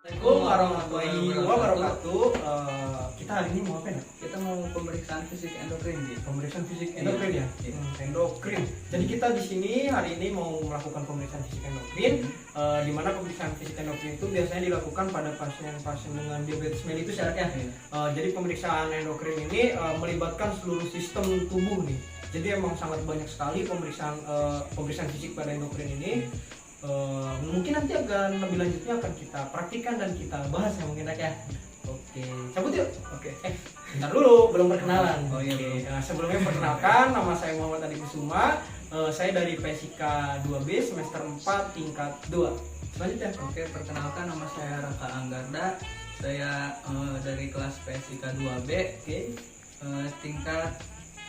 Assalamualaikum warahmatullahi wabarakatuh. Kita hari ini mau apa ya? Kita mau pemeriksaan fisik endokrin gitu. Pemeriksaan fisik endokrin ya? Iya. Endokrin. Jadi kita di sini hari ini mau melakukan pemeriksaan fisik endokrin. Di mana pemeriksaan fisik endokrin itu biasanya dilakukan pada pasien-pasien dengan diabetes mellitus ya. Jadi pemeriksaan endokrin ini melibatkan seluruh sistem tubuh nih. Jadi emang sangat banyak sekali pemeriksaan fisik pada endokrin ini. Mungkin nanti akan lebih lanjutnya akan kita praktikkan dan kita bahas ya mungkin ya. Oke, cabut yuk. Oke. Bentar dulu, belum perkenalan. Oh iya. Oke, sebelumnya perkenalkan, nama saya Muhammad Adi Kusuma. Saya dari PSIK 2B semester 4 tingkat 2. Selanjutnya. Oke, perkenalkan nama saya Raka Anggarda. Saya dari kelas PSIK 2B, Oke, tingkat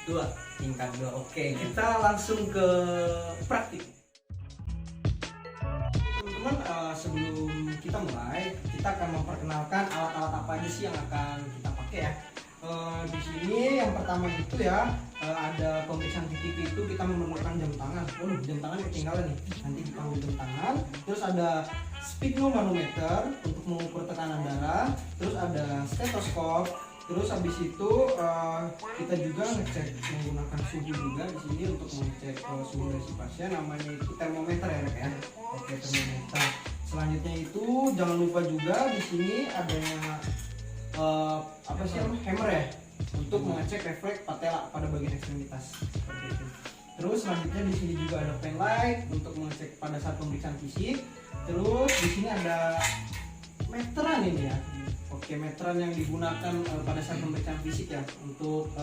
2. tingkat 2. Oke, kita langsung ke praktik. Teman-teman, sebelum kita mulai, kita akan memperkenalkan alat-alat apa aja sih yang akan kita pakai ya. Di sini yang pertama itu ya, ada pemeriksaan CCTV itu kita memerlukan jam tangan. Jam tangan ketinggalan nih. Nanti dipanggil jam tangan. Terus ada sphygmomanometer untuk mengukur tekanan darah. Terus ada stetoskop. Terus habis itu kita juga ngecek menggunakan suhu juga di sini untuk mengecek suhu dari si pasien. Namanya itu termometer ya, Rek ya. Oke, termometer. Selanjutnya itu jangan lupa juga di sini adanya apa sih namanya, hammer ya, untuk mengecek refleks patella pada bagian ekstremitas seperti itu. Terus selanjutnya di sini juga ada pen light untuk mengecek pada saat pemeriksaan fisik. Terus di sini ada meteran ini ya. Oke, meteran yang digunakan pada saat pemeriksaan fisik ya untuk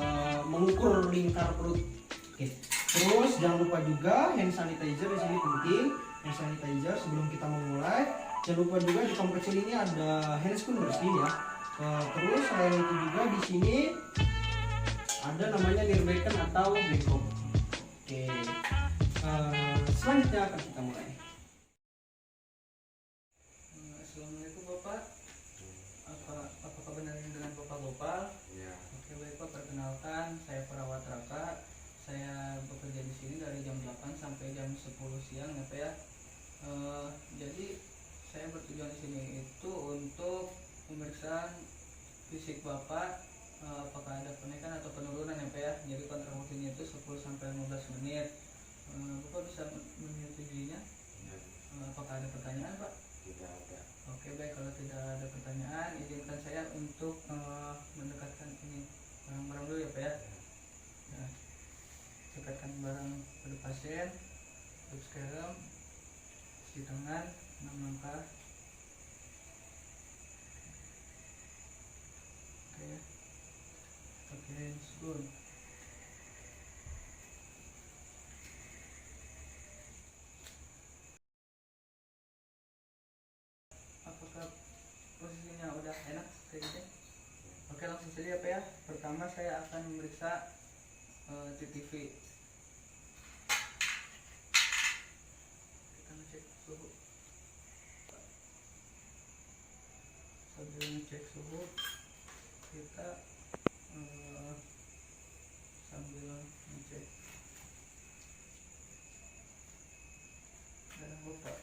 mengukur lingkar perut. Oke. Terus jangan lupa juga hand sanitizer di sini penting. Hand sanitizer sebelum kita memulai. Jangan lupa juga di komplek sini ada handscoon bersih ya. Terus selain itu juga di sini ada namanya Nirbecken atau Backup. Oke. Selanjutnya akan kita mulai. Assalamualaikum Bapak. Apakah benar ini dengan Bapak Gopal? Ya. Oke, baik Pak, perkenalkan saya perawat Raka. Saya bekerja di sini dari jam 8 sampai jam 10 siang ya Pak ya. Jadi saya bertujuan di sini itu untuk pemeriksaan fisik Bapak, apakah ada kenaikan atau penurunan ya Pak ya. Jadi kontrol waktunya itu 10 sampai 15 menit. Bapak bisa menyetujuinya? Ya, Apakah ada pertanyaan Pak? tidak ada. Oke, baik, kalau tidak ada pertanyaan izinkan saya untuk mendekatkan ini barang-barang dulu ya Pak ya. Nah, dekatkan barang pada pasien, tutup sekarang, cuci tangan 6 langkah. Oke, good. Apakah posisinya udah enak kayak gitu? Oke, langsung saja ya Pak ya. Pertama saya akan memeriksa CCTV. Kita ngecek suhu. Sambil ngecek suhu, kita sambil ngecek darah Bapak.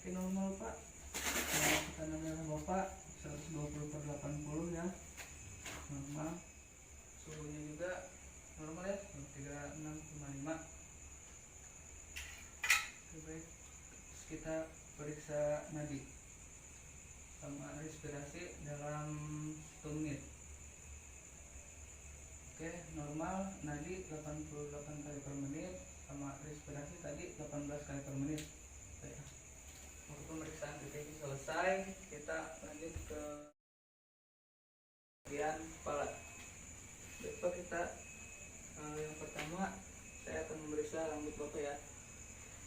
Oke, normal Pak. Tekanan darah Bapak 120/80 ya. Normal. Suhunya juga normal ya, 36,5. Oke, baik. Terus kita periksa nadi sama respirasi dalam 1 menit. Oke, normal, nadi 88 kali per menit, sama respirasi tadi 18 kali per menit. Baik. Untuk pemeriksaan CCTV selesai, kita lanjut ke bagian kepala. Baik Pak, kita yang pertama saya akan memeriksa rambut Bapak ya.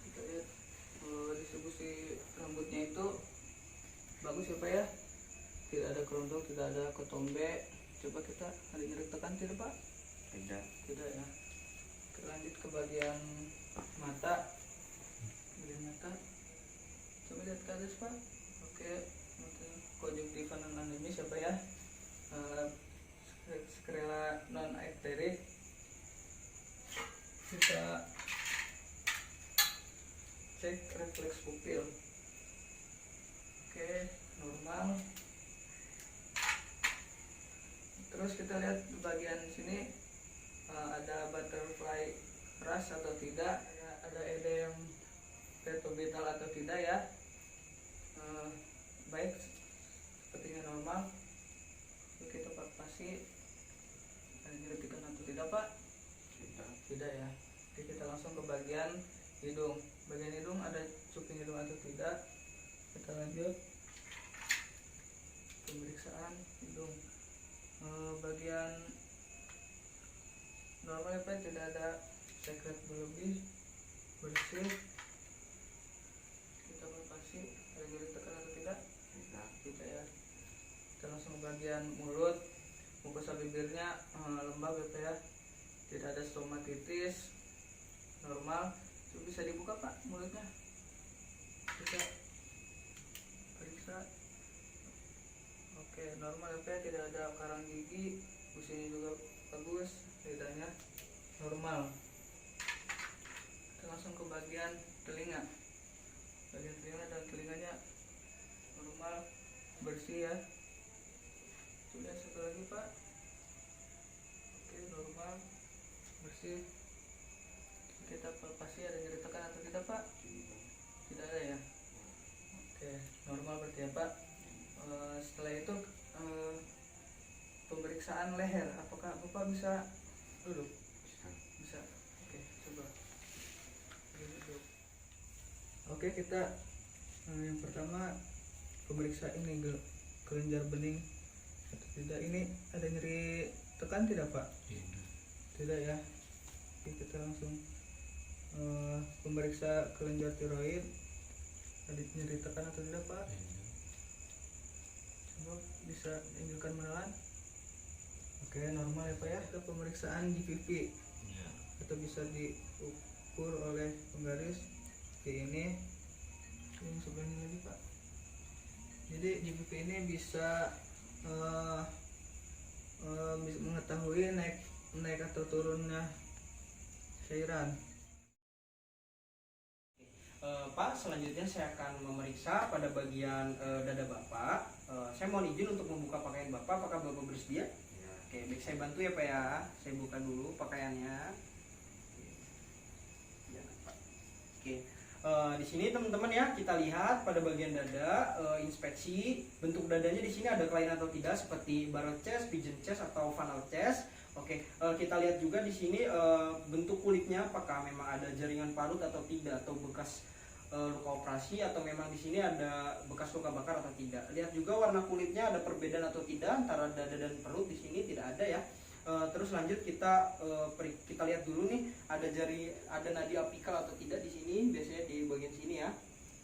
Kita lihat distribusi rambutnya itu bagus ya Pak ya. tidak ada kerondong, tidak ada ketombe. Coba kita ada nyeri tekan tidak Pak? Tidak ya. Oke, lanjut ke bagian mata. Bagian mata, coba lihat ke atas Pak. Oke, mata konjungtiva non anemis apa ya? Skrela non ekterik. Kita cek refleks pupil. Oke, normal. Terus kita lihat di bagian sini ada butterfly ras atau tidak, ada edem retrovital atau tidak ya. Baik, sepertinya normal. Lalu kita palpasi, ada nyeritikan atau tidak Pak? Tidak ya. Oke, kita langsung ke bagian hidung. Bagian hidung ada cuping hidung atau tidak? Kita lanjut pemeriksaan hidung. Bagian normal Pak, tidak ada sekret berlebih, bersih. Kita palpasi, ada nyeri tekan atau tidak? Tidak ya. Kita langsung ke bagian mulut. Mukosa bibirnya lembab ya, tidak ada stomatitis, normal. Coba bisa dibuka Pak mulutnya, bisa periksa. Oke, normal ya, tidak ada karang gigi, usianya juga bagus, lidahnya normal. Kita langsung ke bagian telinga. Bagian telinga dan telinganya normal, bersih ya. Coba satu lagi Pak. Oke, normal, bersih. Kita palpasi, ada nyeri tekan atau tidak Pak? Tidak ada ya. Oke, normal berarti ya Pak. Setelah itu pemeriksaan leher. Apakah Bapak bisa duduk? Bisa. Oke, coba duduk. Oke, kita yang pertama pemeriksa ini kelenjar bening atau tidak. Ini ada nyeri tekan tidak Pak? Tidak ya. Oke, kita langsung pemeriksa kelenjar tiroid. Ada nyeri tekan atau tidak Pak? Coba bisa tunjukkan menelan. Oke, normal ya Pak ya. Ke pemeriksaan GPP atau bisa diukur oleh penggaris. Oke, ini yang sebelah ini lagi Pak. Jadi GPP ini bisa mengetahui naik atau turunnya cairan. Pak, selanjutnya saya akan memeriksa pada bagian dada Bapak. Saya mohon izin untuk membuka pakaian Bapak. Apakah Bapak bersedia? Oke, baik, saya bantu ya Pak ya. Saya buka dulu pakaiannya. Oke, di sini teman-teman ya, kita lihat pada bagian dada, inspeksi bentuk dadanya. Di sini ada kelainan atau tidak seperti barrel chest, pigeon chest atau funnel chest. Oke, kita lihat juga di sini bentuk kulitnya, apakah memang ada jaringan parut atau tidak, atau bekas luka operasi, atau memang di sini ada bekas luka bakar atau tidak. Lihat juga warna kulitnya, ada perbedaan atau tidak antara dada dan perut. Di sini tidak ada ya. Terus lanjut kita lihat dulu nih, ada nadi apikal atau tidak di sini, biasanya di bagian sini ya.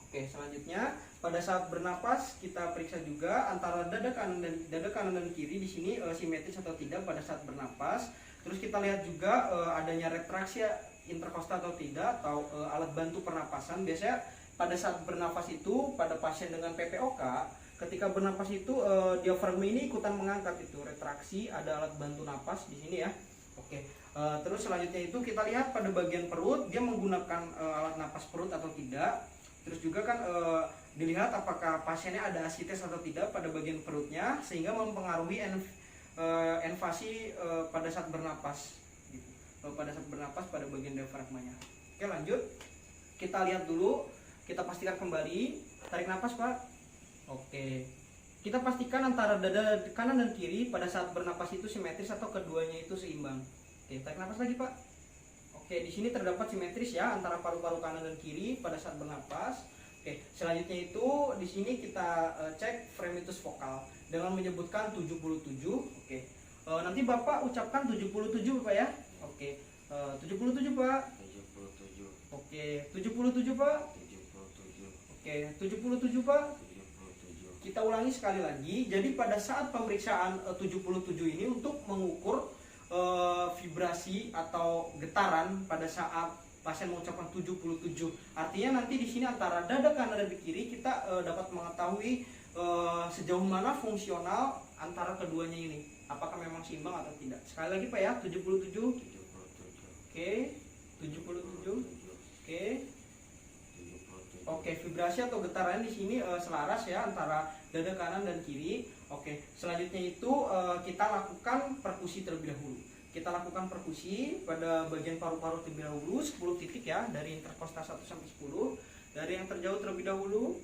Oke, selanjutnya pada saat bernapas kita periksa juga antara dada kanan dan kiri di sini simetris atau tidak pada saat bernapas. Terus kita lihat juga adanya retraksi interkostal atau tidak, atau alat bantu pernapasan. Biasanya pada saat bernapas itu pada pasien dengan PPOK, ketika bernapas itu diafragma ini ikutan mengangkat, itu retraksi, ada alat bantu napas di sini ya. Oke, terus selanjutnya itu kita lihat pada bagian perut, dia menggunakan alat napas perut atau tidak. Terus juga kan dilihat apakah pasiennya ada asites atau tidak pada bagian perutnya, sehingga mempengaruhi enfasi pada saat bernapas gitu. Pada saat bernapas pada bagian diafragmanya. Oke, lanjut kita lihat dulu, kita pastikan kembali, tarik nafas Pak. Oke, kita pastikan antara dada kanan dan kiri pada saat bernapas itu simetris atau keduanya itu seimbang. Oke, tarik nafas lagi Pak. Oke, di sini terdapat simetris ya antara paru-paru kanan dan kiri pada saat bernapas. Oke, selanjutnya itu di sini kita cek fremitus vokal dengan menyebutkan 77. Oke, nanti Bapak ucapkan 77 Bapak ya. Oke, 77 Pak. 77. Oke, 77 Pak. 77. Oke, 77 Pak. 77. kita ulangi sekali lagi. Jadi pada saat pemeriksaan 77 ini untuk mengukur vibrasi atau getaran pada saat pasien mengucapkan 77. Artinya nanti di sini antara dada kanan dan kiri kita dapat mengetahui sejauh mana fungsional antara keduanya ini. Apakah memang seimbang atau tidak. Sekali lagi Pak ya, 77. Oke, 77. Oke. Oke, vibrasi atau getaran di sini selaras ya antara dada kanan dan kiri. Oke, selanjutnya itu kita lakukan perkusi terlebih dahulu. Kita lakukan perkusi pada bagian paru-paru terlebih dahulu 10 titik ya, dari interkostal 1 sampai 10. Dari yang terjauh terlebih dahulu.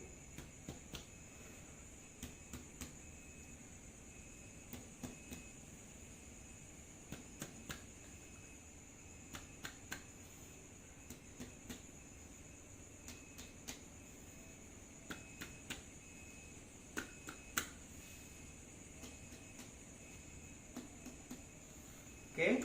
Oke,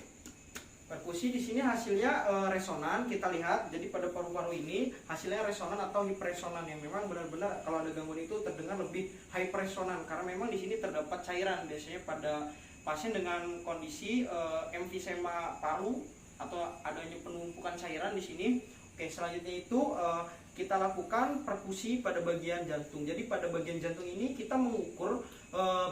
perkusi di sini hasilnya resonan kita lihat. Jadi pada paru-paru ini hasilnya resonan atau hiperresonan yang memang benar-benar kalau ada gangguan itu terdengar lebih hyperresonan karena memang di sini terdapat cairan. Biasanya pada pasien dengan kondisi emfisema paru atau adanya penumpukan cairan di sini. Oke, selanjutnya itu kita lakukan perkusi pada bagian jantung. Jadi pada bagian jantung ini kita mengukur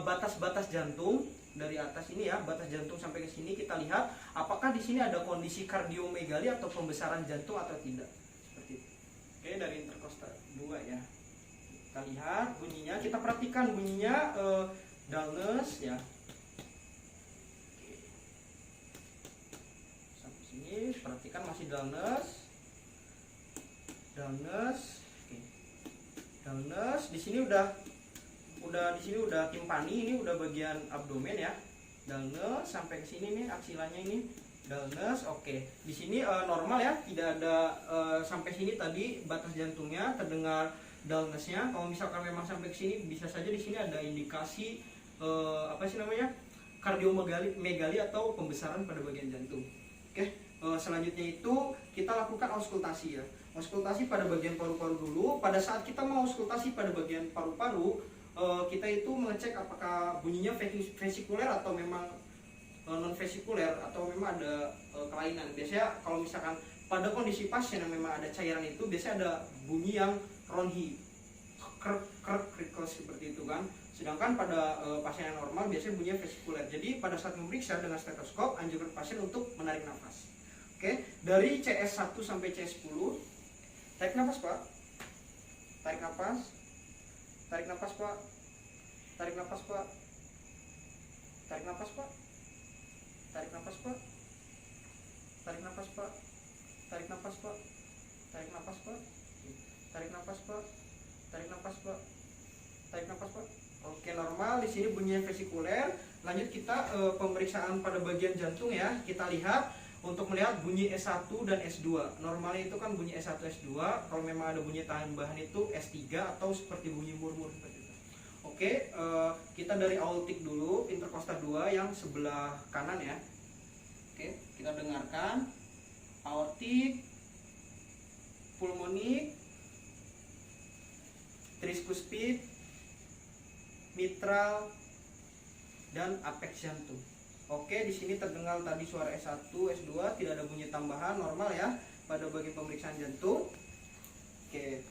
batas-batas jantung. Dari atas ini ya, batas jantung sampai ke sini kita lihat apakah di sini ada kondisi kardiomegali atau pembesaran jantung atau tidak. Seperti itu. Oke, dari interkostal 2 ya. Kita lihat bunyinya, kita perhatikan bunyinya dullness ya. Oke. Sampai sini perhatikan masih dullness. Dullness. Oke. Dullness di sini udah di sini udah timpani, ini udah bagian abdomen ya. Dullness sampai ke sini nih aksilanya ini dullness. Oke. Di sini normal ya, tidak ada sampai sini tadi batas jantungnya terdengar dullnessnya. Kalau misalkan memang sampai ke sini bisa saja di sini ada indikasi apa sih namanya? Kardiomegali atau pembesaran pada bagian jantung. Oke. Selanjutnya itu kita lakukan auskultasi ya. Auskultasi pada bagian paru-paru dulu. Pada saat kita mau auskultasi pada bagian paru-paru, kita itu mengecek apakah bunyinya vesikuler atau memang non vesikuler atau memang ada kelainan. Biasanya kalau misalkan pada kondisi pasien yang memang ada cairan itu biasanya ada bunyi yang ronhi, krek seperti itu kan. Sedangkan pada pasien yang normal biasanya bunyinya vesikuler. Jadi pada saat memeriksa dengan stetoskop anjurkan pasien untuk menarik nafas. Oke, dari CS1 sampai CS10 tarik nafas Pak. Tarik nafas. Tarik nafas Pak. Tarik nafas Pak. Tarik nafas Pak. Tarik nafas Pak. Tarik nafas Pak. Tarik nafas Pak. Tarik nafas Pak. Tarik nafas Pak. Tarik nafas Pak. Tarik nafas Pak. Oke, normal di sini bunyinya vesikuler. Lanjut kita pemeriksaan pada bagian jantung ya. Kita lihat untuk melihat bunyi S1 dan S2. Normalnya itu kan bunyi S1 S2. Kalau memang ada bunyi tambahan itu S3 atau seperti bunyi murmur seperti itu. Oke, kita dari aortik dulu, interkostal 2 yang sebelah kanan ya. Oke, kita dengarkan aortik, pulmonik, tricuspid, mitral, dan apex jantung. Oke, di sini terdengar tadi suara S1, S2, tidak ada bunyi tambahan, normal ya pada bagian pemeriksaan jantung. Oke.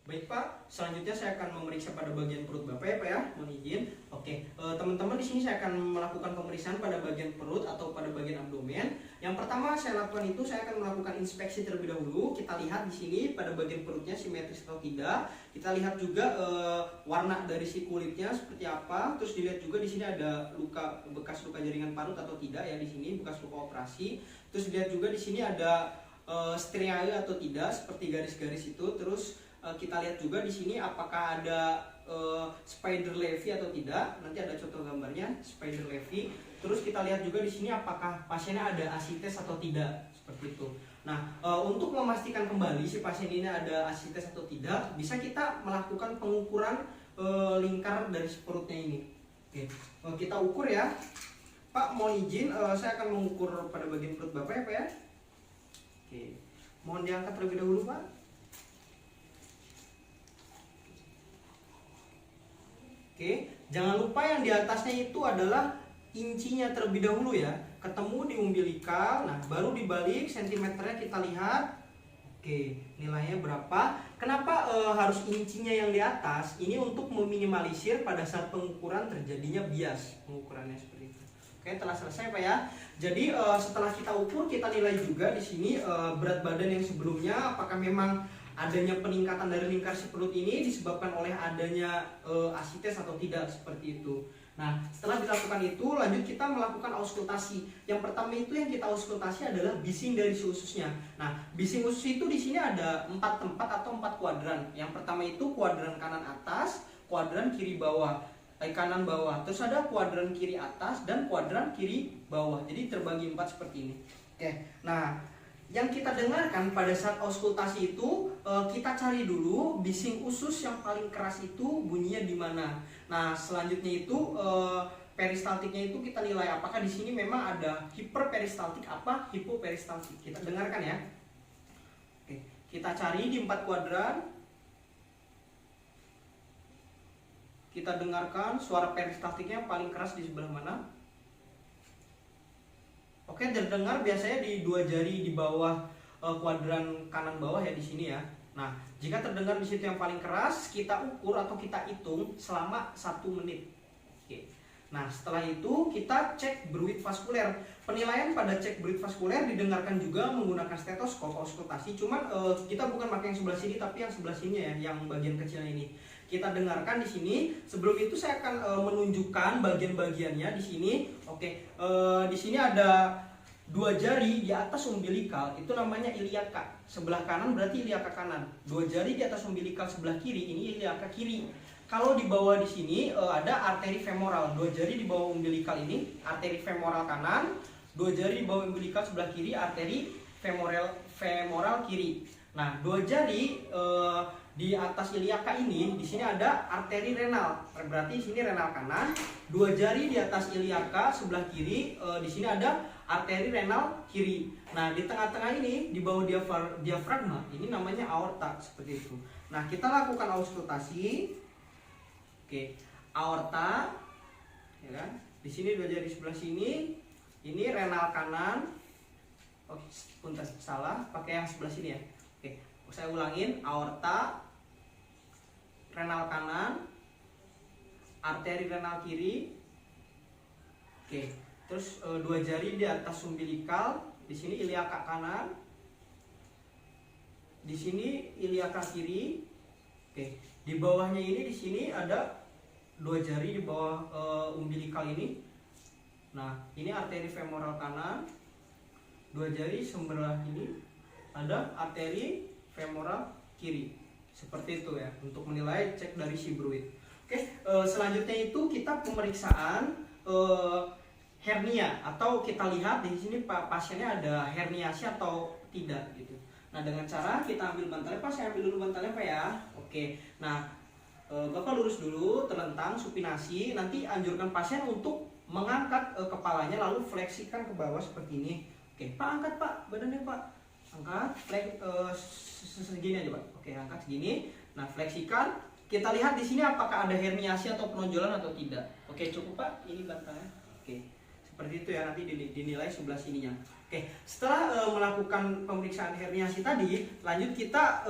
Baik Pak, selanjutnya saya akan memeriksa pada bagian perut Bapak ya Pak ya, mohon izin. Oke, teman-teman di sini saya akan melakukan pemeriksaan pada bagian perut atau pada bagian abdomen. Yang pertama saya lakukan itu saya akan melakukan inspeksi terlebih dahulu. Kita lihat di sini pada bagian perutnya simetris atau tidak. Kita lihat juga warna dari si kulitnya seperti apa. Terus dilihat juga di sini ada luka bekas luka jaringan parut atau tidak ya di sini bekas luka operasi. Terus dilihat juga di sini ada striae atau tidak seperti garis-garis itu. Terus kita lihat juga di sini apakah ada spider levy atau tidak. Nanti ada contoh gambarnya spider levy. Terus kita lihat juga di sini apakah pasiennya ada asites atau tidak seperti itu. Nah, untuk memastikan kembali si pasien ini ada asites atau tidak, bisa kita melakukan pengukuran lingkar dari perutnya ini. Oke, kita ukur ya. Pak, mohon izin, saya akan mengukur pada bagian perut Bapak ya Pak ya. Oke, mohon diangkat terlebih dahulu Pak. Oke, jangan lupa yang di atasnya itu adalah incinya terlebih dahulu ya. Ketemu di umbilikal, nah baru dibalik sentimeternya kita lihat. Oke, nilainya berapa? Kenapa harus incinya yang di atas? Ini untuk meminimalisir pada saat pengukuran terjadinya bias pengukurannya seperti itu. Oke, telah selesai Pak ya. Jadi setelah kita ukur, kita nilai juga di sini berat badan yang sebelumnya, apakah memang adanya peningkatan dari lingkar si perut ini disebabkan oleh adanya asites atau tidak, seperti itu. Nah, setelah dilakukan itu, lanjut kita melakukan auskultasi. Yang pertama itu yang kita auskultasi adalah bising dari si ususnya. Nah, bising usus itu di sini ada 4 tempat atau 4 kuadran. Yang pertama itu kuadran kanan atas, kuadran kiri bawah, kanan bawah. Terus ada kuadran kiri atas dan kuadran kiri bawah. Jadi terbagi 4 seperti ini. Oke. Nah, yang kita dengarkan pada saat auskultasi itu, kita cari dulu bising usus yang paling keras itu bunyinya di mana. Nah, selanjutnya itu peristaltiknya itu kita nilai apakah di sini memang ada hiperperistaltik apa hipoperistaltik. Kita dengarkan ya. Oke, kita cari di 4 kuadran. Kita dengarkan suara peristaltiknya paling keras di sebelah mana. Oke, terdengar biasanya di 2 jari di bawah kuadran kanan bawah ya, di sini ya. Nah, jika terdengar di situ yang paling keras, kita ukur atau kita hitung selama 1 menit. Oke. Nah, setelah itu kita cek bruit vaskuler. Penilaian pada cek bruit vaskuler didengarkan juga menggunakan stetoskop auskultasi. Cuman kita bukan pakai yang sebelah sini, tapi yang sebelah sini ya, yang bagian kecilnya ini. Kita dengarkan di sini. Sebelum itu saya akan menunjukkan bagian-bagiannya di sini. Oke, di sini ada 2 jari di atas umbilikal, itu namanya iliaka. Sebelah kanan berarti iliaka kanan. 2 jari di atas umbilikal sebelah kiri, ini iliaka kiri. Kalau di bawah di sini ada arteri femoral. 2 jari di bawah umbilikal ini arteri femoral kanan, 2 jari di bawah umbilikal sebelah kiri arteri femoral kiri. Nah, 2 jari di atas iliaka ini, di sini ada arteri renal. Berarti di sini renal kanan. 2 jari di atas iliaka sebelah kiri, di sini ada arteri renal kiri. Nah, di tengah-tengah ini, di bawah diafragma, ini namanya aorta, seperti itu. Nah, kita lakukan auskultasi. Oke, aorta, ya kan? Di sini 2 jari sebelah sini, ini renal kanan. Oh, punten, salah, pakai yang sebelah sini ya. Oke, saya ulangin, aorta, renal kanan, arteri renal kiri. Oke, terus 2 jari di atas umbilikal, di sini iliaka kanan, di sini iliaka kiri. Oke, di bawahnya ini di sini ada 2 jari di bawah umbilikal ini. Nah, ini arteri femoral kanan, 2 jari sebelah ini ada arteri femoral kiri. Seperti itu ya, untuk menilai cek dari si bruit. Oke, selanjutnya itu kita pemeriksaan hernia, atau kita lihat di sini pasiennya ada herniasi atau tidak gitu. Nah, dengan cara kita ambil bantalnya, Pak, saya ambil dulu bantalnya Pak ya. Oke. Nah, Bapak lurus dulu, terlentang, supinasi. Nanti anjurkan pasien untuk mengangkat kepalanya lalu fleksikan ke bawah seperti ini. Oke, Pak, angkat Pak badannya Pak. Angkat, segini aja Pak. Oke, angkat segini. Nah, fleksikan. Kita lihat di sini apakah ada herniasi atau penonjolan atau tidak. Oke, cukup Pak. Ini bantalnya. Oke, seperti itu ya, nanti dinilai sebelah sininya. Oke, setelah melakukan pemeriksaan herniasi tadi, lanjut kita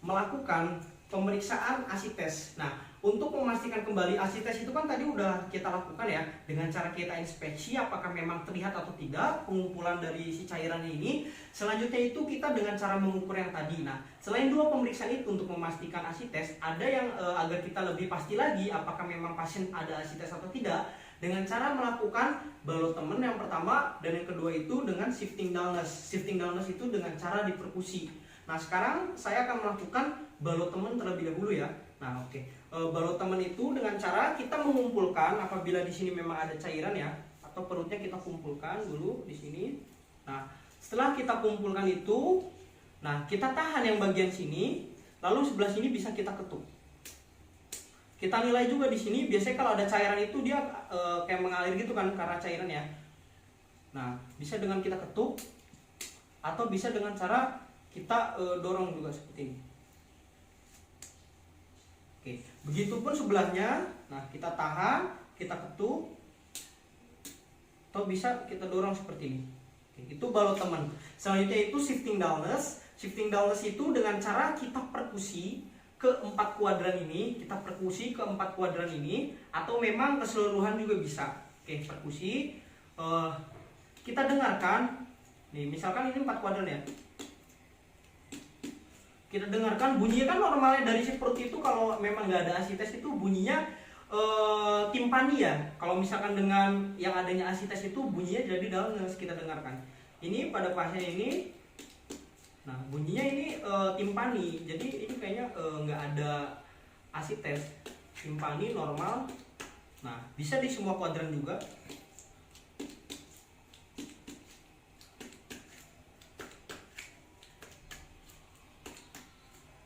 melakukan pemeriksaan asites. Nah, untuk memastikan kembali asites itu kan tadi udah kita lakukan ya, dengan cara kita inspeksi apakah memang terlihat atau tidak pengumpulan dari si cairannya ini. Selanjutnya itu kita dengan cara mengukur yang tadi. Nah, selain 2 pemeriksaan itu untuk memastikan asites, ada yang agar kita lebih pasti lagi apakah memang pasien ada asites atau tidak, dengan cara melakukan balotemen yang pertama, dan yang kedua itu dengan shifting dullness. Shifting dullness itu dengan cara diperkusi. Nah, sekarang saya akan melakukan balotemen terlebih dahulu ya. Nah, oke. Balotemen itu dengan cara kita mengumpulkan, apabila di sini memang ada cairan ya, atau perutnya kita kumpulkan dulu di sini. Nah, setelah kita kumpulkan itu, nah kita tahan yang bagian sini, lalu sebelah sini bisa kita ketuk. Kita nilai juga di sini, biasanya kalau ada cairan itu dia kayak mengalir gitu kan karena cairan ya. Nah, bisa dengan kita ketuk atau bisa dengan cara kita dorong juga seperti ini. Oke. Begitupun sebelahnya. Nah, kita tahan, kita ketuk, atau bisa kita dorong seperti ini. Oke, itu balok teman. Selanjutnya itu shifting downless. Shifting downless itu dengan cara kita perkusi ke 4 kuadran ini, kita perkusi ke 4 kuadran ini, atau memang keseluruhan juga bisa. Oke, perkusi. Kita dengarkan. Nih, misalkan ini 4 kuadran ya. Kita dengarkan bunyinya kan normalnya dari si perut itu kalau memang nggak ada asites itu bunyinya timpani ya. Kalau misalkan dengan yang adanya asites itu bunyinya jadi downless, kita dengarkan. Ini pada pasien ini, nah bunyinya ini timpani. Jadi ini kayaknya nggak ada asites, timpani normal. Nah bisa di semua kuadran juga.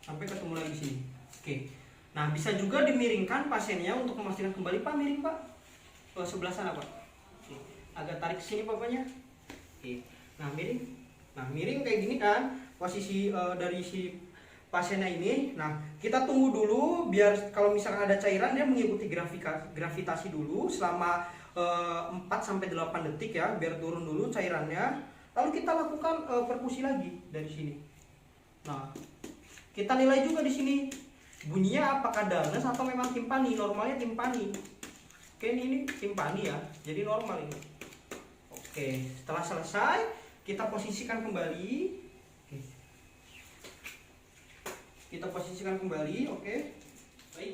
Sampai ketemu lagi sini. Oke. Nah, bisa juga dimiringkan pasiennya untuk memastikan kembali. Pak, miring, Pak. Ke sebelah sana, Pak. Oke. Agak tarik ke sini papanya. Oke. Nah, miring. Nah, miring kayak gini kan posisi dari si pasiennya ini. Nah, kita tunggu dulu biar kalau misalkan ada cairan dia mengikuti gravitasi dulu selama 4 sampai 8 detik ya, biar turun dulu cairannya. Lalu kita lakukan perkusi lagi dari sini. Nah, kita nilai juga di sini bunyinya apakah downless atau memang timpani. Normalnya timpani. Oke, ini timpani ya, jadi normal ini. Oke, setelah selesai kita posisikan kembali. Oke. Kita posisikan kembali. Oke. Baik.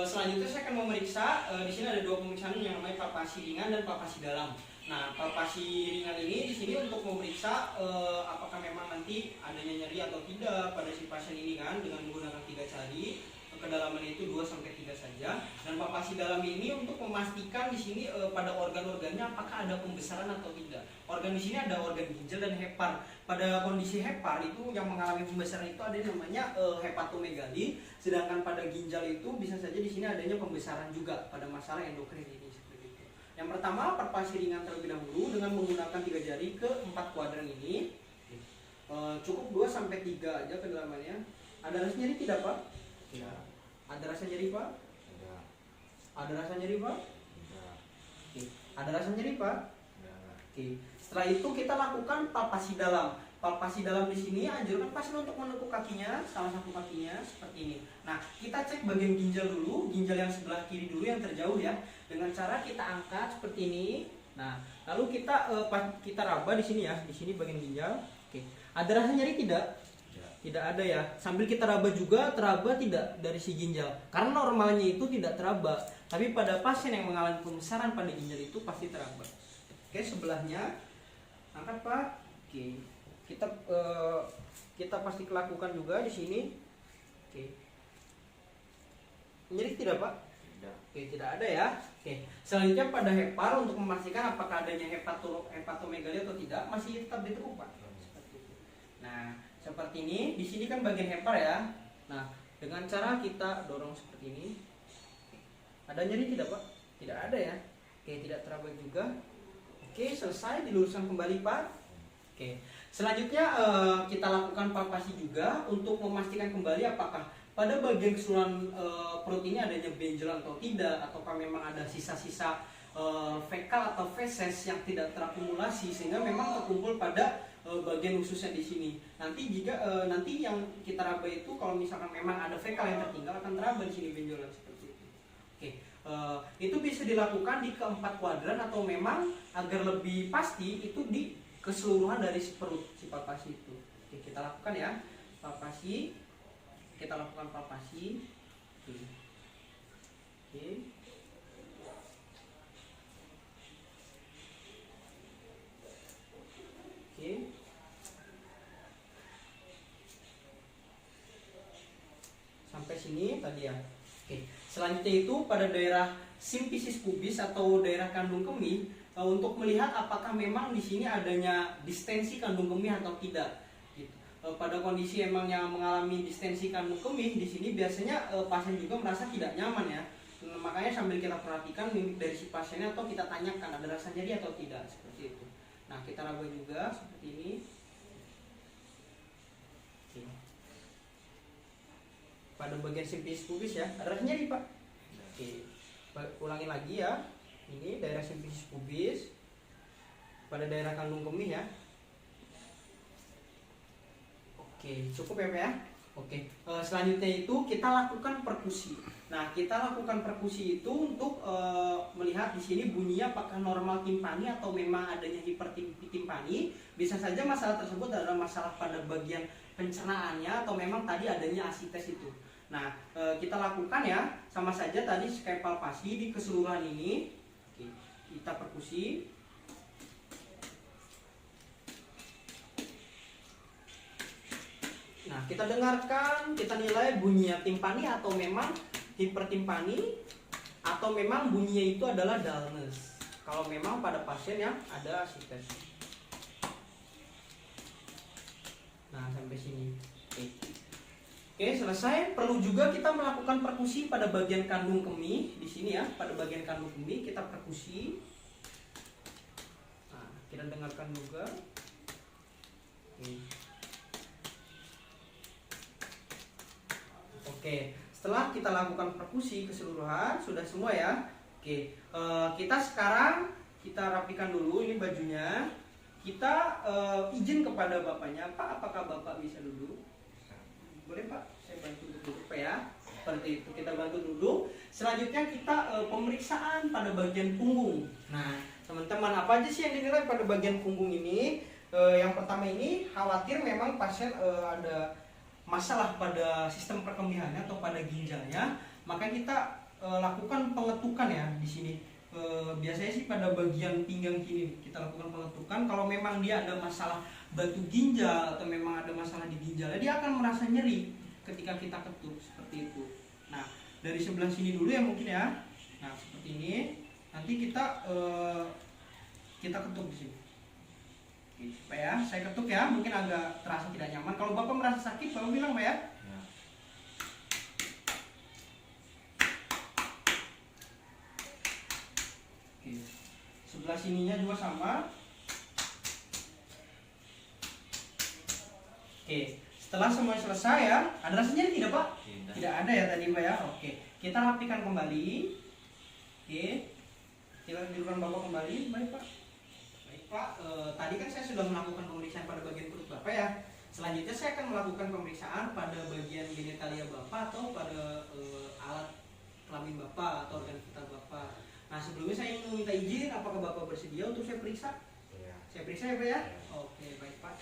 Selanjutnya saya akan memeriksa. Di sini ada 2 pemeriksaan yang namanya palpasi ringan dan palpasi dalam. Nah, palpasi ringan ini di sini untuk memeriksa apakah memang nanti adanya nyeri atau tidak pada si pasien ini kan dengan menggunakan 3 jari. Kedalamannya itu 2 sampai 3 saja. Dan palpasi dalam ini untuk memastikan di sini pada organ-organnya apakah ada pembesaran atau tidak. Organ di sini ada organ ginjal dan hepar. Pada kondisi hepar itu yang mengalami pembesaran itu ada yang namanya hepatomegali. Sedangkan pada ginjal itu bisa saja di sini adanya pembesaran juga pada masalah endokrin ini. Yang pertama, palpasi ringan terlebih dahulu dengan menggunakan 3 jari ke 4 kuadran ini. Cukup 2 sampai 3 aja kedalamannya. Ada rasa nyeri tidak, Pak? Tidak. Ada rasa nyeri, Pak? Tidak. Ada rasa nyeri, Pak? Tidak. Oke. Ada rasa nyeri, Pak? Tidak. Oke. Setelah itu kita lakukan palpasi dalam. Palpasi dalam di sini anjurkan pasien untuk menekuk kakinya, salah satu kakinya seperti ini. Nah, kita cek bagian ginjal dulu, ginjal yang sebelah kiri dulu yang terjauh ya. Dengan cara kita angkat seperti ini. Nah, lalu kita raba di sini ya, di sini bagian ginjal. Oke. Ada rasa nyeri tidak? Tidak. Tidak ada ya. Sambil kita raba juga, teraba tidak dari si ginjal. Karena normalnya itu tidak teraba. Tapi pada pasien yang mengalami pembesaran pada ginjal itu pasti teraba. Oke, sebelahnya angkat, Pak. Oke. Kita pasti lakukan juga di sini. Oke. Nyeri tidak, Pak? Tidak. Oke, tidak ada ya. Oke. Selanjutnya pada hepar untuk memastikan apakah adanya hepatomegali atau tidak, masih tetap ditekuk, Pak. Seperti itu. Nah, seperti ini. Di sini kan bagian hepar ya. Nah, dengan cara kita dorong seperti ini. Ada nyeri tidak, Pak? Tidak ada ya. Oke, tidak teraba juga. Oke, selesai, diluruskan kembali, Pak. Oke. Selanjutnya kita lakukan palpasi juga untuk memastikan kembali apakah pada bagian keseluruhan perut ini adanya benjolan atau tidak, ataukah memang ada sisa-sisa fekal atau feses yang tidak terakumulasi sehingga memang terkumpul pada bagian khususnya di sini. Nanti nanti yang kita raba itu kalau misalkan memang ada fekal yang tertinggal akan teraba di sini benjolan seperti itu. Oke, itu bisa dilakukan di keempat kuadran atau memang agar lebih pasti itu di keseluruhan dari si perut, si palpasi itu. Oke, kita lakukan ya palpasi. Kita lakukan palpasi. Oke. Oke. Sampai sini tadi ya. Oke. Selanjutnya itu pada daerah simfisis pubis atau daerah kandung kemih untuk melihat apakah memang di sini adanya distensi kandung kemih atau tidak. Gitu. Pada kondisi emang yang mengalami distensi kandung kemih di sini biasanya pasien juga merasa tidak nyaman ya. Makanya sambil kita perhatikan mimik dari si pasiennya atau kita tanyakan ada rasa nyeri atau tidak seperti itu. Nah, kita raba juga seperti ini. Oke. pada bagian simfisis pubis ya. Ada rasanya nih Pak. Oke, ulangi lagi ya. Ini daerah simfisis pubis pada daerah kandung kemih ya. Oke, cukup ya Pak ya. Oke, selanjutnya itu kita lakukan perkusi. Nah, kita lakukan perkusi itu untuk melihat di sini bunyinya apakah normal timpani atau memang adanya hipertimpani. Bisa saja masalah tersebut adalah masalah pada bagian pencernaannya atau memang tadi adanya asites itu. Nah, kita lakukan ya, sama saja tadi kayak palpasi di keseluruhan ini. Oke, kita perkusi. Nah, kita dengarkan, kita nilai bunyinya timpani atau memang hipertimpani atau memang bunyinya itu adalah dullness. Kalau memang pada pasien yang ada asites. Nah, sampai sini. Oke, selesai. Perlu juga kita melakukan perkusi pada bagian kandung kemih di sini ya. Pada bagian kandung kemih kita perkusi. Nah, kita dengarkan juga. Oke, setelah kita lakukan perkusi keseluruhan, sudah semua ya. Oke, kita sekarang kita rapikan dulu ini bajunya. Kita izin kepada bapaknya, Pak, apakah bapak bisa duduk? Boleh Pak, saya bantu duduk Pak ya. Seperti itu, kita bantu duduk. Selanjutnya kita pemeriksaan pada bagian punggung. Nah, teman-teman, apa aja sih yang dinilai pada bagian punggung ini? Yang pertama ini khawatir memang pasien ada masalah pada sistem perkemihannya atau pada ginjalnya, maka kita lakukan pengetukan ya di sini. Biasanya sih pada bagian pinggang kiri kita lakukan pengetukan. Kalau memang dia ada masalah batu ginjal atau memang ada masalah di ginjalnya, dia akan merasa nyeri ketika kita ketuk seperti itu. Nah, dari sebelah sini dulu ya mungkin ya. Nah, seperti ini. Nanti kita ketuk di sini. Pak ya, saya ketuk ya, mungkin agak terasa tidak nyaman. Kalau Bapak merasa sakit, Bapak bilang Pak ya. Oke. Sebelah sininya juga sama. Oke, setelah semua selesai ya, ada rasanya tidak Pak? Tidak ada ya tadi Pak ya. Oke, kita rapikan kembali. Oke, kita dudukkan Bapak kembali, baik Pak. Pak, tadi kan saya sudah melakukan pemeriksaan pada bagian perut Bapak ya. Selanjutnya saya akan melakukan pemeriksaan pada bagian genitalia Bapak atau pada alat kelamin Bapak atau organ vital Bapak. Nah, sebelumnya saya ingin minta izin, apakah Bapak bersedia untuk saya periksa? Ya. Saya periksa ya Pak ya? Ya. Oke, baik Pak.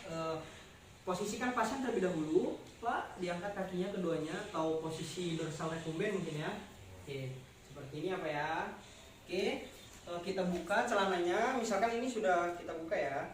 Posisikan pasien terlebih dahulu, Pak. Diangkat kakinya keduanya atau posisi dorsal recumbens mungkin ya. Oke, seperti ini ya Pak ya. Oke. Kita buka celananya, misalkan ini sudah kita buka ya.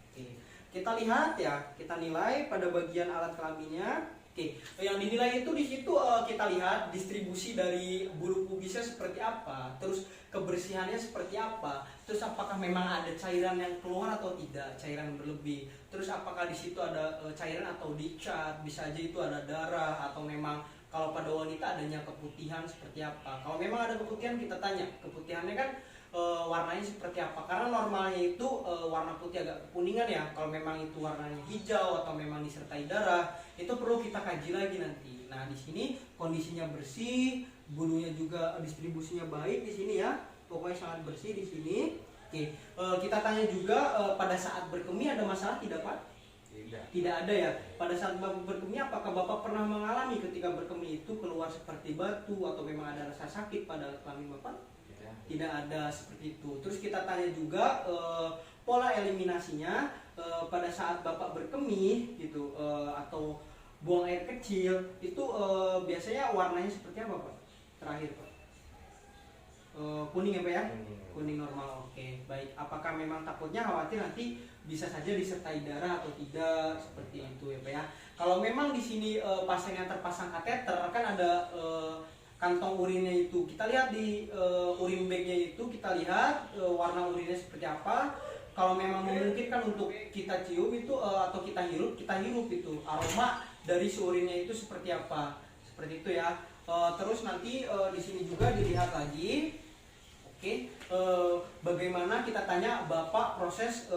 Oke. Kita lihat ya, kita nilai pada bagian alat kelaminnya. Oke, yang dinilai itu di situ kita lihat distribusi dari bulu pubisnya seperti apa, terus kebersihannya seperti apa, terus apakah memang ada cairan yang keluar atau tidak, cairan berlebih, terus apakah di situ ada cairan atau dicat, bisa aja itu ada darah atau memang kalau pada wanita adanya keputihan seperti apa. Kalau memang ada keputihan kita tanya, keputihannya kan warnanya seperti apa, karena normalnya itu warna putih agak kekuningan ya. Kalau memang itu warnanya hijau atau memang disertai darah, itu perlu kita kaji lagi nanti. Nah, di sini kondisinya bersih, bulunya juga distribusinya baik di sini ya, pokoknya sangat bersih di sini. Oke, kita tanya juga pada saat berkemih ada masalah tidak Pak? Tidak ada ya. Pada saat Bapak berkemih, apakah Bapak pernah mengalami ketika berkemih itu keluar seperti batu atau memang ada rasa sakit pada kelamin Bapak? Tidak ada seperti itu. Terus kita tanya juga pola eliminasinya pada saat Bapak berkemih gitu atau buang air kecil itu biasanya warnanya seperti apa Pak? Terakhir Pak. Kuning ya Pak ya? Kuning normal. Oke, baik. Apakah memang takutnya khawatir nanti bisa saja disertai darah atau tidak seperti itu ya Pak ya? Kalau memang di sini pasien yang terpasang kateter kan ada kantong urinnya itu, kita lihat di urin bagnya itu, kita lihat warna urinnya seperti apa. Kalau memang memungkinkan untuk kita cium itu atau kita hirup itu aroma dari si urinnya itu seperti apa, seperti itu ya. Terus nanti di sini juga dilihat lagi. Oke, bagaimana kita tanya Bapak proses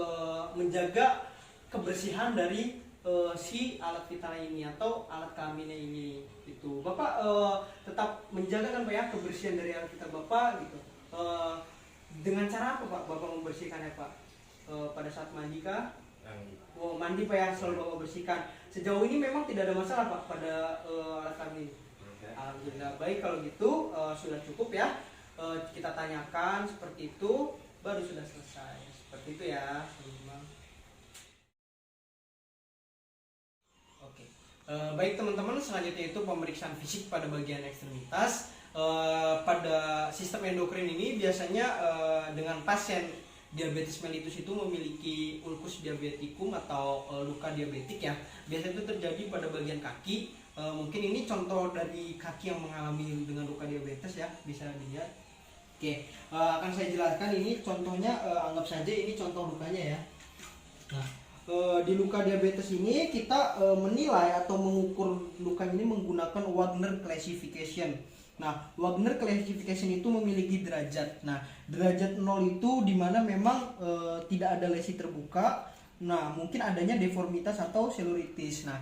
menjaga kebersihan dari si alat vital ini atau alat kelaminnya ini gitu. Bapak tetap menjaga kan Pak ya kebersihan dari alat vital Bapak gitu. Dengan cara apa Pak Bapak membersihkannya Pak? Pada saat mandi kah? Oh, mandi Pak ya, selalu Bapak bersihkan. Sejauh ini memang tidak ada masalah Pak pada alat kelamin. Alhamdulillah. Baik kalau gitu sudah cukup ya. Kita tanyakan seperti itu baru sudah selesai. Seperti itu ya, teman-teman. Oke. Baik teman-teman, selanjutnya itu pemeriksaan fisik pada bagian ekstremitas. Pada sistem endokrin ini biasanya dengan pasien diabetes mellitus itu memiliki ulkus diabetikum atau luka diabetik ya. Biasanya itu terjadi pada bagian kaki. Mungkin ini contoh dari kaki yang mengalami dengan luka diabetes ya, bisa dilihat. Oke, akan saya jelaskan ini contohnya, anggap saja ini contoh lukanya ya. Nah, di luka diabetes ini kita menilai atau mengukur luka ini menggunakan Wagner classification. Nah, Wagner classification itu memiliki derajat. Nah, derajat 0 itu dimana memang tidak ada lesi terbuka. Nah, mungkin adanya deformitas atau seluritis. Nah,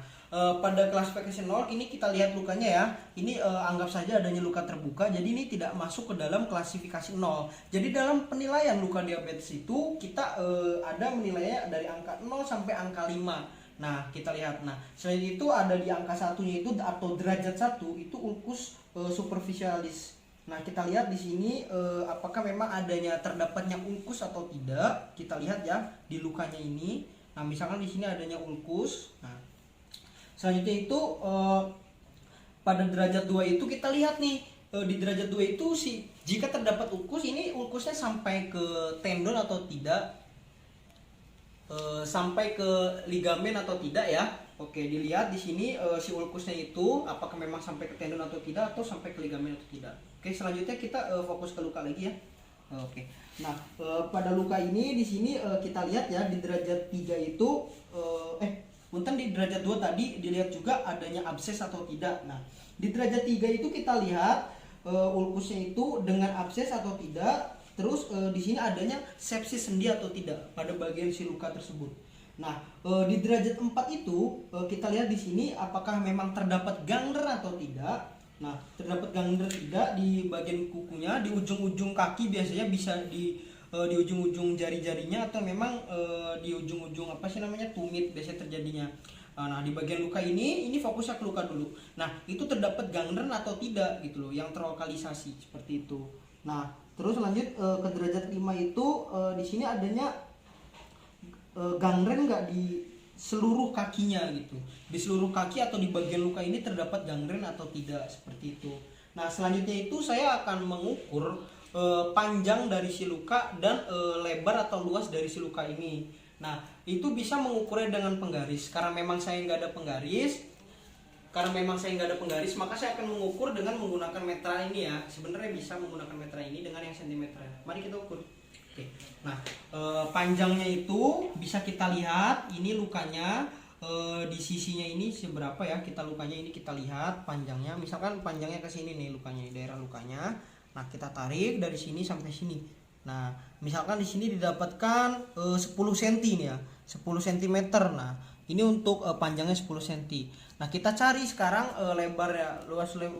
pada classification 0 ini kita lihat lukanya ya. Ini anggap saja adanya luka terbuka. Jadi ini tidak masuk ke dalam klasifikasi 0. Jadi dalam penilaian luka diabetes itu kita ada menilainya dari angka 0 sampai angka 5. Nah, kita lihat. Nah, selain itu ada di angka 1-nya itu atau derajat 1 itu ulkus superficialis. Nah, kita lihat di sini apakah memang adanya terdapatnya ulkus atau tidak. Kita lihat ya di lukanya ini. Nah, misalkan di sini adanya ulkus. Nah, selanjutnya itu pada derajat 2 itu kita lihat nih di derajat 2 itu jika terdapat ulkus ini ulkusnya sampai ke tendon atau tidak, sampai ke ligamen atau tidak ya. Oke, dilihat di sini si ulkusnya itu apakah memang sampai ke tendon atau tidak atau sampai ke ligamen atau tidak. Oke, selanjutnya kita fokus ke luka lagi ya. Oke. Nah, pada luka ini di sini kita lihat ya di derajat 3 itu punten di derajat 2 tadi dilihat juga adanya abses atau tidak. Nah, di derajat 3 itu kita lihat ulkusnya itu dengan abses atau tidak. Terus di sini adanya sepsis sendi atau tidak pada bagian si luka tersebut. Nah, di derajat 4 itu kita lihat di sini apakah memang terdapat gangren atau tidak. Nah, terdapat gangren tidak di bagian kukunya, di ujung-ujung kaki biasanya bisa di ujung-ujung jari-jarinya atau memang di ujung-ujung tumit biasanya terjadinya. Nah, di bagian luka ini fokusnya ke luka dulu. Nah, itu terdapat gangren atau tidak gitu loh, yang terlokalisasi seperti itu. Nah, terus lanjut ke derajat 5 itu di sini adanya gangren nggak di seluruh kakinya gitu. Di seluruh kaki atau di bagian luka ini terdapat gangren atau tidak seperti itu. Nah, selanjutnya itu saya akan mengukur panjang dari si luka dan lebar atau luas dari si luka ini. Nah, itu bisa mengukurnya dengan penggaris. Karena memang saya nggak ada penggaris, maka saya akan mengukur dengan menggunakan metra ini ya. Sebenarnya bisa menggunakan metra ini dengan yang sentimeter. Mari kita ukur. Oke. Nah, panjangnya itu bisa kita lihat. Ini lukanya di sisinya ini seberapa ya? Lukanya ini kita lihat panjangnya. Misalkan panjangnya ke sini nih lukanya, daerah lukanya. Nah, kita tarik dari sini sampai sini. Nah, misalkan di sini didapatkan 10 cm nih ya, 10 cm. Nah, ini untuk panjangnya 10 cm. Nah, kita cari sekarang lebar ya,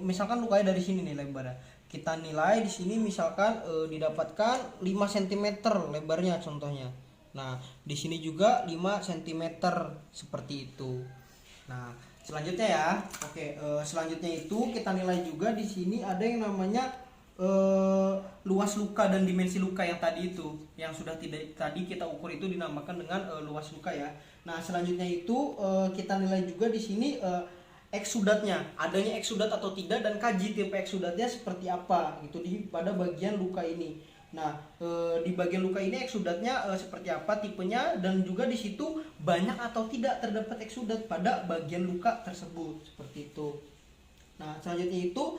misalkan lukanya dari sini nih lebarnya. Kita nilai di sini misalkan didapatkan 5 cm lebarnya contohnya. Nah, di sini juga 5 cm seperti itu. Nah, selanjutnya ya. Oke, selanjutnya itu kita nilai juga di sini ada yang namanya luas luka dan dimensi luka yang tadi itu, yang sudah tadi kita ukur itu dinamakan dengan luas luka ya. Nah, selanjutnya itu kita nilai juga di sini eksudatnya, adanya eksudat atau tidak dan kaji tipe eksudatnya seperti apa gitu pada bagian luka ini. Nah, di bagian luka ini eksudatnya seperti apa tipenya dan juga di situ banyak atau tidak terdapat eksudat pada bagian luka tersebut seperti itu. Nah, selanjutnya itu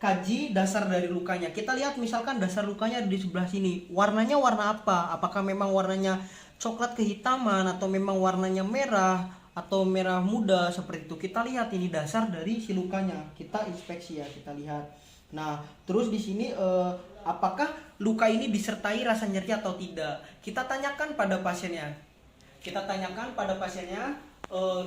kaji dasar dari lukanya. Kita lihat misalkan dasar lukanya ada di sebelah sini. Warnanya warna apa? Apakah memang warnanya coklat kehitaman atau memang warnanya merah atau merah muda seperti itu. Kita lihat ini dasar dari si lukanya. Kita inspeksi ya, kita lihat. Nah, terus di sini apakah luka ini disertai rasa nyeri atau tidak? Kita tanyakan pada pasiennya.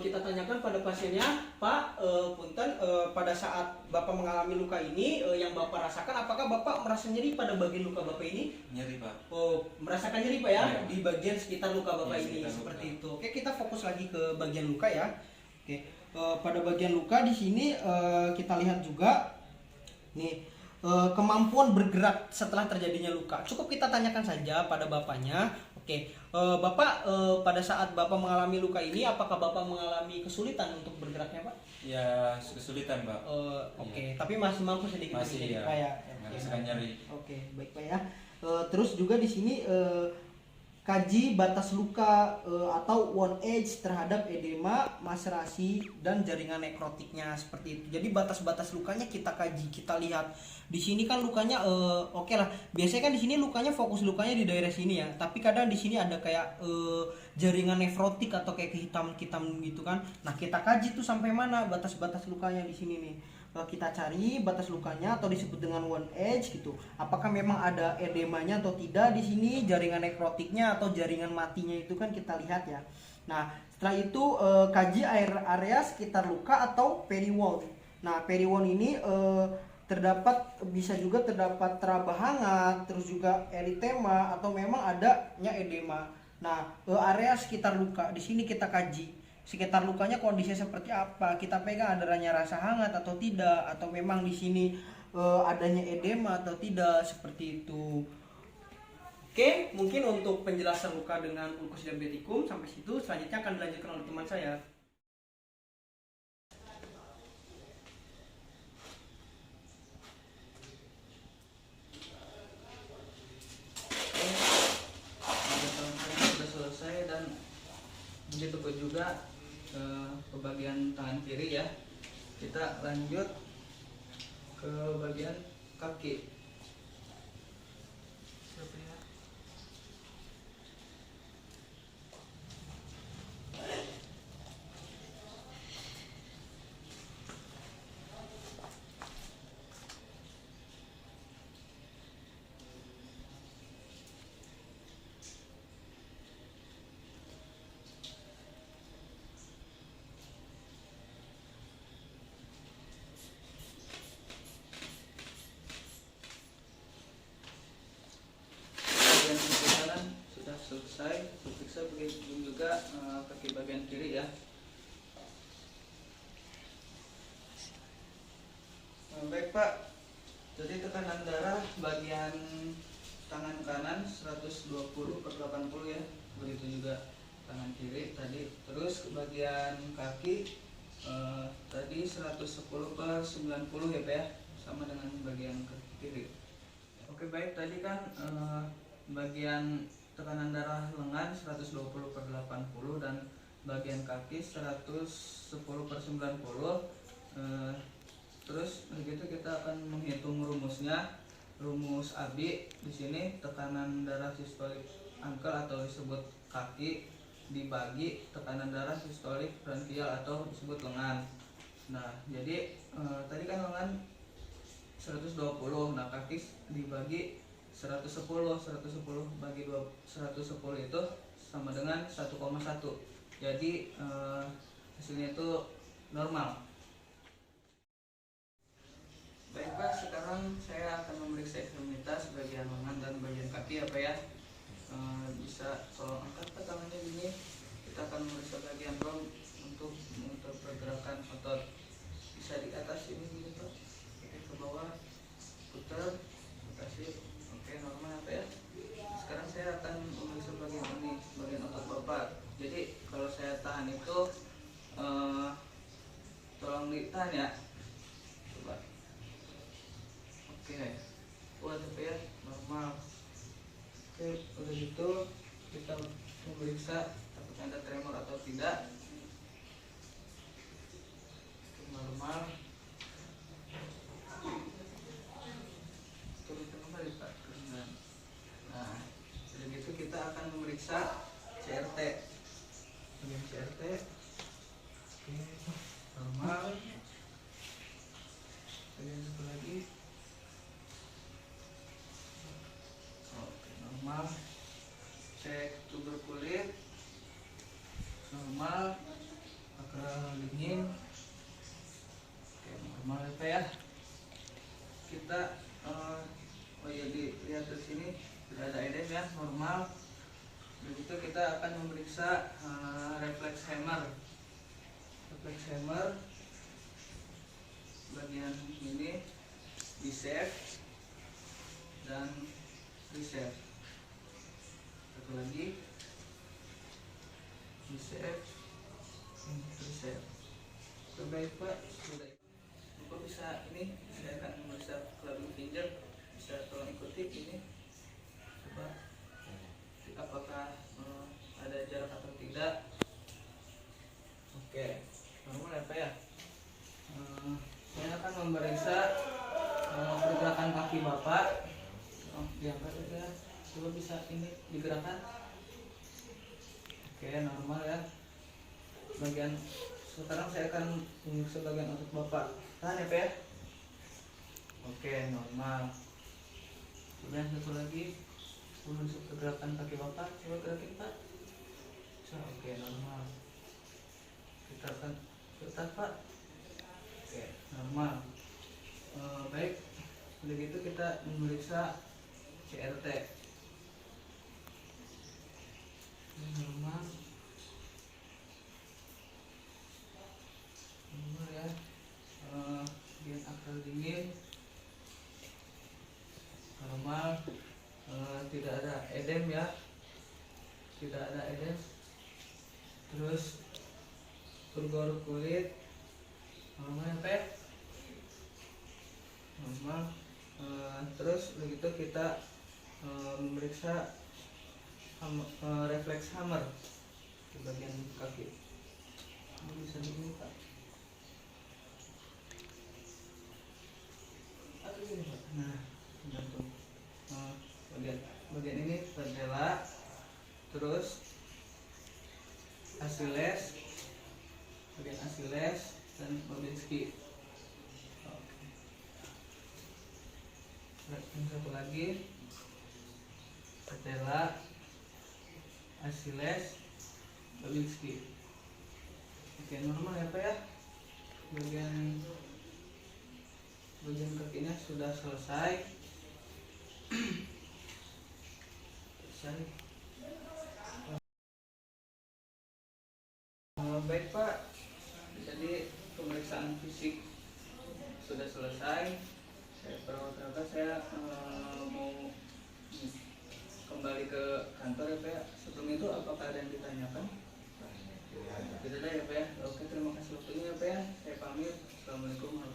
kita tanyakan pada pasiennya, Pak, punten, pada saat Bapak mengalami luka ini, yang Bapak rasakan, apakah Bapak merasa nyeri pada bagian luka Bapak ini? Nyeri, Pak. Oh, merasakan nyeri Pak ya, Iya. di bagian sekitar luka Bapak Iya, ini, sekitar seperti luka. itu. Oke, kita fokus lagi ke bagian luka ya. Oke, pada bagian luka di sini kita lihat juga nih kemampuan bergerak setelah terjadinya luka. Cukup kita tanyakan saja pada bapaknya. Oke, Bapak pada saat Bapak mengalami luka ini, apakah Bapak mengalami kesulitan untuk bergeraknya, Pak? Ya kesulitan, Pak. Oke, tapi masih mampu sedikit Masih, sedikit, ya. Pak ya. Nggak Oke, rasakan nyeri. Oke, baik Pak ya. Terus juga di sini kaji batas luka atau one edge terhadap edema, maserasi dan jaringan nekrotiknya seperti itu. Jadi batas-batas lukanya kita kaji, kita lihat. Di sini kan lukanya oke lah. Biasanya kan di sini lukanya fokus lukanya di daerah sini ya. Tapi kadang di sini ada kayak jaringan nefrotik atau kayak kehitam-hitam gitu kan. Nah, kita kaji tuh sampai mana batas-batas lukanya di sini nih. Kita cari batas lukanya atau disebut dengan one edge gitu. Apakah memang ada edemanya atau tidak di sini, jaringan nekrotiknya atau jaringan matinya itu kan kita lihat ya. Nah, setelah itu kaji area sekitar luka atau periwall. Nah, periwall ini bisa juga terdapat teraba hangat, terus juga eritema atau memang adanya edema. Nah, area sekitar luka di sini kita kaji. Sekitar lukanya kondisinya seperti apa, kita pegang adanya rasa hangat atau tidak, atau memang di sini adanya edema atau tidak, seperti itu. Oke, mungkin untuk penjelasan luka dengan ulkus diabeticum sampai situ. Selanjutnya akan dilanjutkan oleh teman saya. Sudah selesai dan begitu pun juga ke bagian tangan kiri ya. Kita lanjut ke bagian kaki. Siapa ya? Bagian kaki kanan sudah selesai, periksa begitu juga kaki bagian kiri ya. Baik Pak, jadi tekanan darah bagian tangan kanan 120/80 ya, begitu juga tangan kiri tadi. Terus bagian kaki tadi 110/90 ya Pak ya, sama dengan bagian kaki kiri. Oke baik, tadi kan bagian tekanan darah lengan 120/80 dan bagian kaki 110/90. Terus begitu kita akan menghitung rumusnya. Rumus ABI di sini tekanan darah sistolik ankle atau disebut kaki dibagi tekanan darah sistolik branchial atau disebut lengan. Nah, jadi tadi kan lengan 120, nah kaki dibagi 110 bagi 110 itu sama dengan 1,1. Jadi hasilnya itu normal. Baik Pak, sekarang saya akan memeriksa ekstremitas bagian lengan dan bagian kaki ya Pak ya. Bisa tolong angkat Pak tangannya gini. Kita akan memeriksa bagian rom untuk mengukur pergerakan otot. Bisa di atas ini gini Pak. Oke, ke bawah, putar, kasih. Oke, normal ya Pak ya. Sekarang saya akan memeriksa bagian ini, bagian otot Bapak. Jadi kalau saya tahan itu tolong ditahan ya. Coba. Oke, kuat ya, normal. Oke, udah gitu kita memeriksa apakah ada tremor atau tidak. Oke, normal. Turun kembali Pak. Nah, udah gitu kita akan memeriksa CRT. Bagian CRT. Oke, normal. Bagian satu lagi. Oke, normal. Cek tuber kulit normal. dingin. Oke, normal ya Pak ya. Kita oh iya, dilihat dari sini tidak ada edem ya, normal. Begitu kita akan memeriksa reflex hammer. Reflex hammer bagian ini di save dan reset. Satu lagi di save, reset. Baik Pak, sudah. Bapak bisa ini, saya akan memeriksa clubbing finger. Bisa tolong ikuti ini. Coba apakah ada jarak atau tidak. Oke, normal ya Pak ya. Saya akan memeriksa pergerakan kaki Bapak. Diangkat aja, coba bisa ini digerakkan. Oke, normal ya. Sekarang saya akan memeriksa bagian otot Bapak. Tahan ya Pak ya. Oke, normal. Kemudian satu lagi, menuju pergerakan kaki Bapak. Coba gerakin Pak. Oke, normal. Kita akan putar Pak. Oke, normal. Baik, udah gitu kita memeriksa CRT. Normal. Normal ya. Bagian akral dingin normal. Tidak ada edem ya, tidak ada edem. Terus bergorok kulit normal ya Pak. Normal. Terus begitu kita memeriksa reflex hammer di bagian kaki. Ini bisa dulu Pak. Atau gini Pak. Nah, gantung. Bagian ini patella, terus Achilles, bagian Achilles dan Babinski. Oke. Yang satu lagi patella, Achilles, Babinski. Oke, normal ya Pak ya. Bagian kakinya sudah selesai. Baik Pak, jadi pemeriksaan fisik sudah selesai. Saya perawat Raka, saya mau kembali ke kantor ya Pak ya. Sebelum itu apakah ada yang ditanyakan? Tidak ada ya Pak ya. Oke, terima kasih waktunya ya Pak ya. Saya pamit. Assalamualaikum warahmatullahi wabarakatuh.